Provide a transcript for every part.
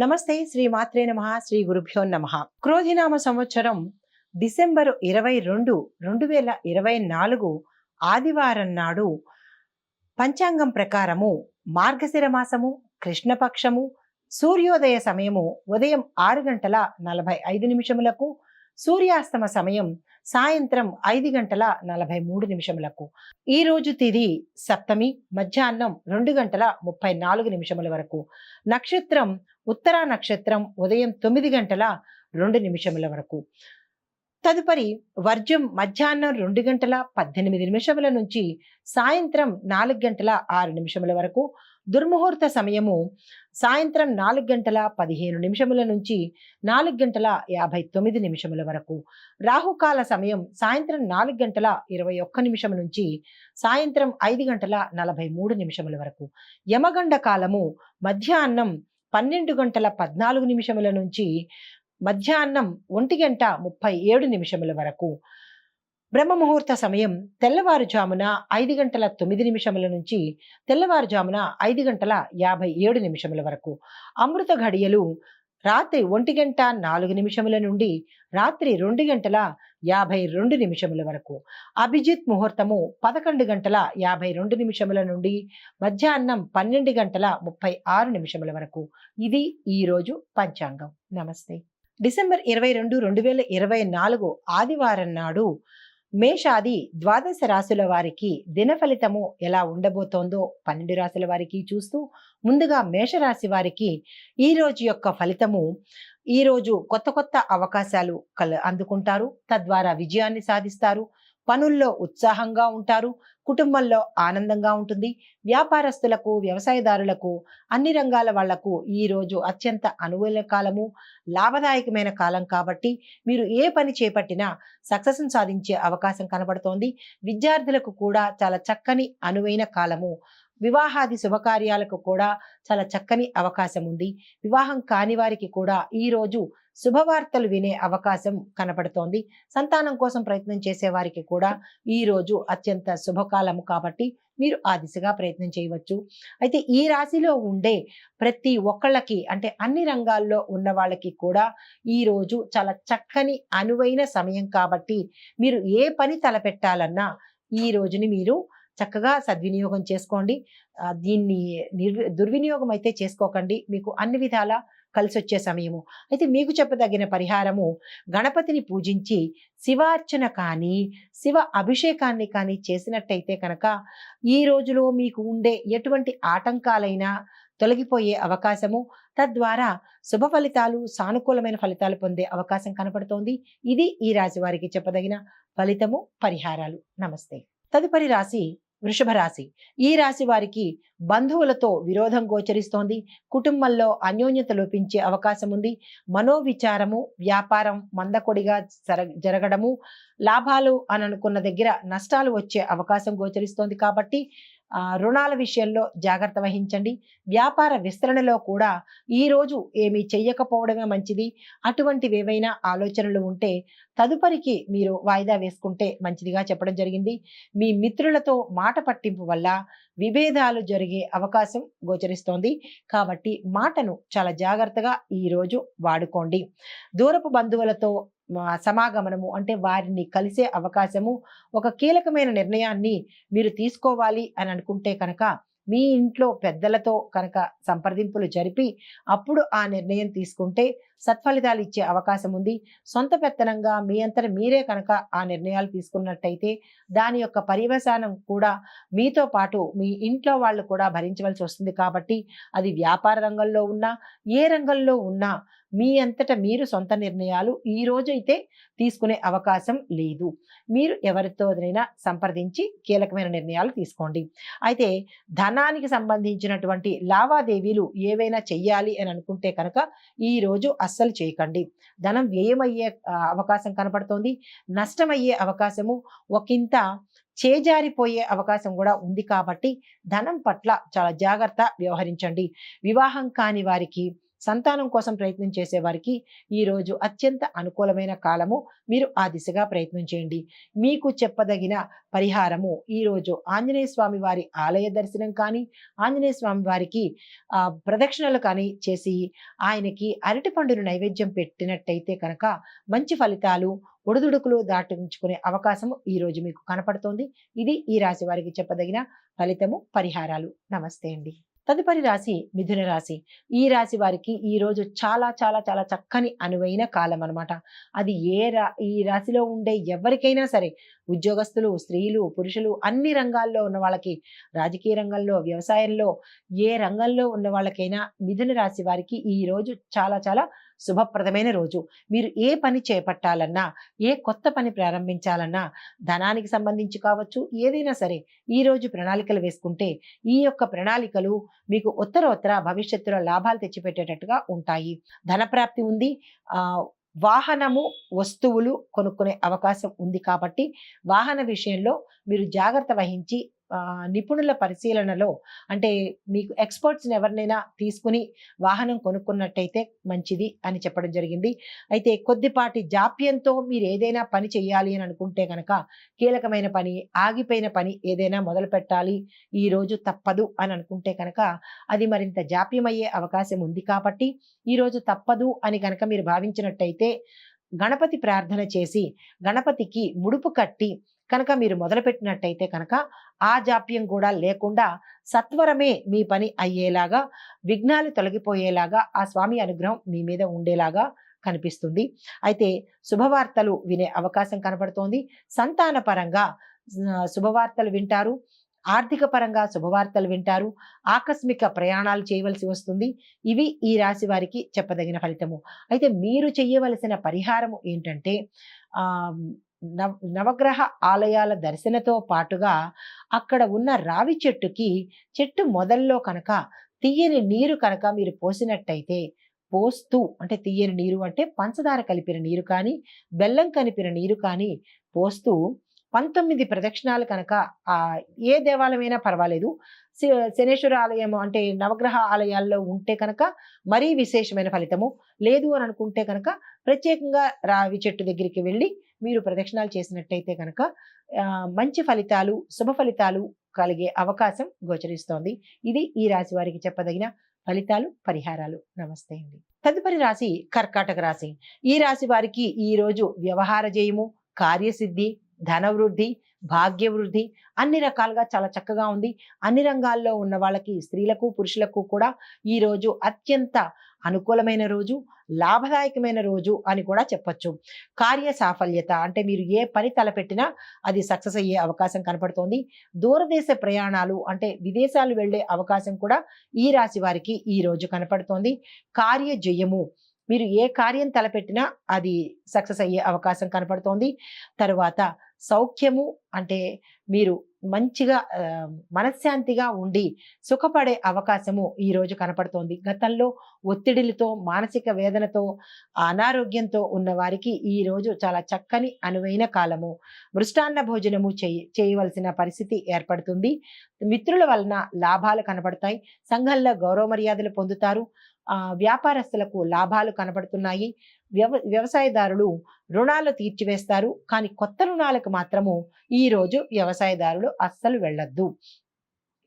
నమస్తే శ్రీ మాత్రే నమః శ్రీ గురుభ్యో నమః. క్రోధినామ సంవత్సరం డిసెంబరు 22 2024 ఆదివారం నాడు పంచాంగం ప్రకారము మార్గశిర మాసము కృష్ణపక్షము సూర్యోదయ సమయము ఉదయం 6:45 సూర్యాస్తమ సమయం సాయంత్రం 5:43 ఈ రోజు తిది సప్తమి మధ్యాహ్నం 2:34 వరకు. నక్షత్రం ఉత్తరా నక్షత్రం ఉదయం 9:02 వరకు. తదుపరి వర్జం మధ్యాహ్నం 2:18 నుంచి సాయంత్రం 4:06 వరకు. దుర్ముహూర్త సమయము సాయంత్రం 4:15 నుంచి 4:59 వరకు. రాహుకాల సమయం సాయంత్రం 4:21 నుంచి సాయంత్రం 5:43 వరకు. యమగండ కాలము మధ్యాహ్నం 12:14 నుంచి మధ్యాహ్నం 1:37 వరకు. బ్రహ్మ ముహూర్త సమయం తెల్లవారుజామున 5:09 నుంచి తెల్లవారుజామున 5:57 వరకు. అమృత ఘడియలు రాత్రి 1:04 నుండి రాత్రి 2:52 వరకు. అభిజిత్ ముహూర్తము 11:52 నుండి మధ్యాహ్నం 12:36 వరకు. ఇది ఈరోజు పంచాంగం. నమస్తే. డిసెంబర్ 22 2024 ఆదివారం నాడు మేషాది ద్వాదశ రాశుల వారికి దిన ఫలితము ఎలా ఉండబోతోందో 12 రాశుల వారికి చూస్తూ ముందుగా మేషరాశి వారికి ఈ రోజు యొక్క ఫలితము. ఈ రోజు కొత్త కొత్త అవకాశాలు అందుకుంటారు, తద్వారా విజయాన్ని సాధిస్తారు. పనుల్లో ఉత్సాహంగా ఉంటారు, కుటుంబంలో ఆనందంగా ఉంటుంది. వ్యాపారస్తులకు వ్యవసాయదారులకు అన్ని రంగాల వాళ్లకు ఈ రోజు అత్యంత అనుకూల కాలము, లాభదాయకమైన కాలం కాబట్టి మీరు ఏ పని చేపట్టినా సక్సెస్ సాధించే అవకాశం కనబడుతోంది. విద్యార్థులకు కూడా చాలా చక్కని అనువైన కాలము. వివాహాది శుభకార్యాలకు కూడా చాలా చక్కని అవకాశం ఉంది. వివాహం కాని వారికి కూడా ఈ రోజు శుభవార్తలు వినే అవకాశం కనపడుతోంది. సంతానం కోసం ప్రయత్నం చేసే వారికి కూడా ఈ రోజు అత్యంత శుభకాలము కాబట్టి మీరు ఆ దిశగా ప్రయత్నం చేయవచ్చు. అయితే ఈ రాశిలో ఉండే ప్రతి ఒక్కళ్ళకి, అంటే అన్ని రంగాల్లో ఉన్న వాళ్ళకి కూడా ఈ రోజు చాలా చక్కని అనువైన సమయం కాబట్టి మీరు ఏ పని తలపెట్టాలన్నా ఈ రోజుని మీరు చక్కగా సద్వినియోగం చేసుకోండి. దీన్ని దుర్వినియోగం అయితే చేసుకోకండి. మీకు అన్ని విధాలా కలిసి వచ్చే సమయము. అయితే మీకు చెప్పదగిన పరిహారము, గణపతిని పూజించి శివార్చన కానీ శివ అభిషేకాన్ని కానీ చేసినట్టయితే కనుక ఈ రోజులో మీకు ఉండే ఎటువంటి ఆటంకాలైనా తొలగిపోయే అవకాశము, తద్వారా శుభ ఫలితాలు, సానుకూలమైన ఫలితాలు పొందే అవకాశం కనపడుతోంది. ఇది ఈ రాశి వారికి చెప్పదగిన ఫలితము, పరిహారాలు. నమస్తే. తదుపరి రాశి వృషభ రాశి. ఈ రాశి వారికి బంధువులతో విరోధం గోచరిస్తోంది. కుటుంబంలో అన్యోన్యత లోపించే అవకాశం ఉంది. మనోవిచారము, వ్యాపారం మందకొడిగా జరగడము, లాభాలు అని అనుకున్న దగ్గర నష్టాలు వచ్చే అవకాశం గోచరిస్తోంది కాబట్టి రుణాల విషయంలో జాగ్రత్త వహించండి. వ్యాపార విస్తరణలో కూడా ఈ రోజు ఏమీ చెయ్యకపోవడమే మంచిది. అటువంటివి ఏవైనా ఆలోచనలు ఉంటే తదుపరికి మీరు వాయిదా వేసుకుంటే మంచిదిగా చెప్పడం జరిగింది. మీ మిత్రులతో మాట పట్టింపు వల్ల విభేదాలు జరిగే అవకాశం గోచరిస్తోంది కాబట్టి మాటను చాలా జాగ్రత్తగా ఈ రోజు వాడుకోండి. దూరపు బంధువులతో సమాగమనము, అంటే వారిని కలిసే అవకాశము. ఒక కీలకమైన నిర్ణయాన్ని మీరు తీసుకోవాలి అని అనుకుంటే కనుక మీ ఇంట్లో పెద్దలతో కనుక సంప్రదింపులు జరిపి అప్పుడు ఆ నిర్ణయం తీసుకుంటే సత్ఫలితాలు ఇచ్చే అవకాశం ఉంది. సొంత పెత్తనంగా మీ అంతట మీరే కనుక ఆ నిర్ణయాలు తీసుకున్నట్టయితే దాని యొక్క పర్యవసానం కూడా మీతో పాటు మీ ఇంట్లో వాళ్ళు కూడా భరించవలసి వస్తుంది. కాబట్టి అది వ్యాపార రంగంలో ఉన్నా, ఏ రంగంలో ఉన్నా మీ అంతట మీరు సొంత నిర్ణయాలు ఈ రోజు అయితే తీసుకునే అవకాశం లేదు. మీరు ఎవరితోనైనా సంప్రదించి కీలకమైన నిర్ణయాలు తీసుకోండి. అయితే ధనానికి సంబంధించినటువంటి లావాదేవీలు ఏవైనా చెయ్యాలి అని అనుకుంటే కనుక ఈ రోజు అస్సలు చేయకండి. ధనం వ్యయమయ్యే అవకాశం కనపడుతోంది. నష్టమయ్యే అవకాశము, ఒకంత చేజారిపోయే అవకాశం కూడా ఉంది కాబట్టి ధనం పట్ల చాలా జాగ్రత్త వ్యవహరించండి. వివాహం కాని వారికి సంతానం కోసం ప్రయత్నం చేసే వారికి ఈరోజు అత్యంత అనుకూలమైన కాలము. మీరు ఆ దిశగా ప్రయత్నం చేయండి. మీకు చెప్పదగిన పరిహారము ఈరోజు ఆంజనేయ స్వామి వారి ఆలయ దర్శనం కానీ, ఆంజనేయ స్వామి వారికి ప్రదక్షిణలు కానీ చేసి ఆయనకి అరటి పండును నైవేద్యం పెట్టినట్టయితే కనుక మంచి ఫలితాలు, ఒడిదుడుకులు దాటించుకునే అవకాశము ఈ రోజు మీకు కనపడుతోంది. ఇది ఈ రాశి వారికి చెప్పదగిన ఫలితము, పరిహారాలు. నమస్తే అండి. తదుపరి రాశి మిథున రాశి. ఈ రాశి వారికి ఈ రోజు చాలా చాలా చాలా చక్కని అనువైన కాలం అన్నమాట. అది ఈ రాశిలో ఉండే ఎవరికైనా సరే, ఉద్యోగస్తులు, స్త్రీలు, పురుషులు, అన్ని రంగాల్లో ఉన్న వాళ్ళకి, రాజకీయ రంగంలో, వ్యవసాయంలో, ఏ రంగంలో ఉన్న వాళ్ళకైనా మిథున రాశి వారికి ఈ రోజు చాలా చాలా శుభప్రదమైన రోజు. మీరు ఏ పని చేపట్టాలన్నా, ఏ కొత్త పని ప్రారంభించాలన్నా, ధనానికి సంబంధించి కావచ్చు, ఏదైనా సరే ఈ రోజు ప్రణాళికలు వేసుకుంటే ఈ యొక్క ప్రణాళికలు మీకు ఉత్తరోత్తర భవిష్యత్తులో లాభాలు తెచ్చిపెట్టేటట్టుగా ఉంటాయి. ధనప్రాప్తి ఉంది. వాహనము, వస్తువులు కొనుక్కునే అవకాశం ఉంది కాబట్టి వాహన విషయంలో మీరు జాగ్రత్త వహించి నిపుణుల పరిశీలనలో, అంటే మీకు ఎక్స్పర్ట్స్ని ఎవరినైనా తీసుకుని వాహనం కొనుక్కున్నట్టయితే మంచిది అని చెప్పడం జరిగింది. అయితే కొద్దిపాటి జాప్యంతో మీరు ఏదైనా పని చేయాలి అని అనుకుంటే కనుక, కీలకమైన పని, ఆగిపోయిన పని ఏదైనా మొదలు పెట్టాలి ఈ రోజు తప్పదు అని అనుకుంటే కనుక అది మరింత జాప్యమయ్యే అవకాశం ఉంది. కాబట్టి ఈరోజు తప్పదు అని కనుక మీరు భావించినట్టయితే గణపతి ప్రార్థన చేసి గణపతికి ముడుపు కట్టి కనుక మీరు మొదలుపెట్టినట్టయితే కనుక ఆ జాప్యం కూడా లేకుండా సత్వరమే మీ పని అయ్యేలాగా, విఘ్నాలు తొలగిపోయేలాగా ఆ స్వామి అనుగ్రహం మీ మీద ఉండేలాగా కనిపిస్తుంది. అయితే శుభవార్తలు వినే అవకాశం కనబడుతోంది. సంతాన పరంగా శుభవార్తలు వింటారు. ఆర్థిక పరంగా శుభవార్తలు వింటారు. ఆకస్మిక ప్రయాణాలు చేయవలసి వస్తుంది. ఇవి ఈ రాశి వారికి చెప్పదగిన ఫలితము. అయితే మీరు చేయవలసిన పరిహారము ఏంటంటే, నవగ్రహ ఆలయాల దర్శనతో పాటుగా అక్కడ ఉన్న రావి చెట్టు మొదల్లో కనుక తీయని నీరు కనుక మీరు పోసినట్టయితే, అంటే తీయని నీరు అంటే పంచదార కలిపిన నీరు కానీ, బెల్లం కలిపిన నీరు కానీ పోస్తూ 19 ప్రదక్షిణాలు కనుక ఏ దేవాలయమైనా పర్వాలేదు, శనేశ్వర ఆలయం అంటే నవగ్రహ ఆలయాల్లో ఉంటే కనుక మరీ విశేషమైన ఫలితము. లేదు అని అనుకుంటే కనుక ప్రత్యేకంగా రావి చెట్టు దగ్గరికి వెళ్ళి మీరు ప్రదక్షిణాలు చేసినట్టయితే కనుక మంచి ఫలితాలు, శుభ ఫలితాలు కలిగే అవకాశం గోచరిస్తోంది. ఇది ఈ రాశి వారికి చెప్పదగిన ఫలితాలు, పరిహారాలు. నమస్తే అండి. తదుపరి రాశి కర్కాటక రాశి. ఈ రాశి వారికి ఈ రోజు వ్యవహార జయము, కార్యసిద్ధి, ధనవృద్ధి, భాగ్యవృద్ధి అన్ని రకాలుగా చాలా చక్కగా ఉంది. అన్ని రంగాల్లో ఉన్న వాళ్ళకి, స్త్రీలకు, పురుషులకు కూడా ఈ రోజు అత్యంత అనుకూలమైన రోజు, లాభదాయకమైన రోజు అని కూడా చెప్పొచ్చు. కార్య సాఫల్యత అంటే మీరు ఏ పని తలపెట్టినా అది సక్సెస్ అయ్యే అవకాశం కనపడుతోంది. దూరదేశ ప్రయాణాలు అంటే విదేశాలు వెళ్ళే అవకాశం కూడా ఈ రాశి వారికి ఈ రోజు కనపడుతోంది. కార్య జయము, మీరు ఏ కార్యం తలపెట్టినా అది సక్సెస్ అయ్యే అవకాశం కనపడుతోంది. తరువాత సౌఖ్యము అంటే మీరు మంచిగా మనశ్శాంతిగా ఉండి సుఖపడే అవకాశము ఈ రోజు కనపడుతోంది. గతంలో ఒత్తిడిలతో, మానసిక వేదనతో, అనారోగ్యంతో ఉన్న వారికి ఈ రోజు చాలా చక్కని అనువైన కాలము. మృష్టాన్న భోజనము చేయవలసిన పరిస్థితి ఏర్పడుతుంది. మిత్రుల వలన లాభాలు కనబడతాయి. సంఘంలో గౌరవ మర్యాదలు పొందుతారు. వ్యాపారస్తులకు లాభాలు కనబడుతున్నాయి. వ్యవసాయదారులు రుణాలు తీర్చివేస్తారు. కానీ కొత్త రుణాలకు మాత్రము ఈ రోజు వ్యవసాయదారులు అస్సలు వెళ్ళొద్దు.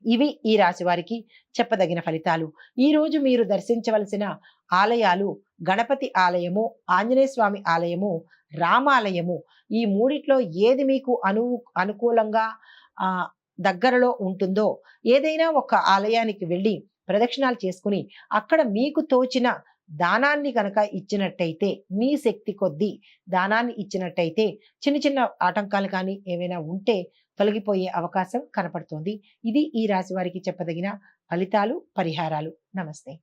ఇవి ఈ రాశి వారికి చెప్పదగిన ఫలితాలు. ఈ రోజు మీరు దర్శించవలసిన ఆలయాలు గణపతి ఆలయము, ఆంజనేయ స్వామి ఆలయము, రామాలయము. ఈ మూడిట్లో ఏది మీకు అనుకూలంగా దగ్గరలో ఉంటుందో ఏదైనా ఒక ఆలయానికి వెళ్ళి ప్రదక్షిణాలు చేసుకుని అక్కడ మీకు తోచిన దానాన్ని కనుక ఇచ్చినట్టయితే, మీ శక్తి కొద్దీ దానాన్ని ఇచ్చినట్టయితే చిన్న చిన్న ఆటంకాలు కానీ ఏమైనా ఉంటే తొలగిపోయే అవకాశం కనపడుతోంది. ఇది ఈ రాశి వారికి చెప్పదగిన ఫలితాలు, పరిహారాలు. నమస్తే.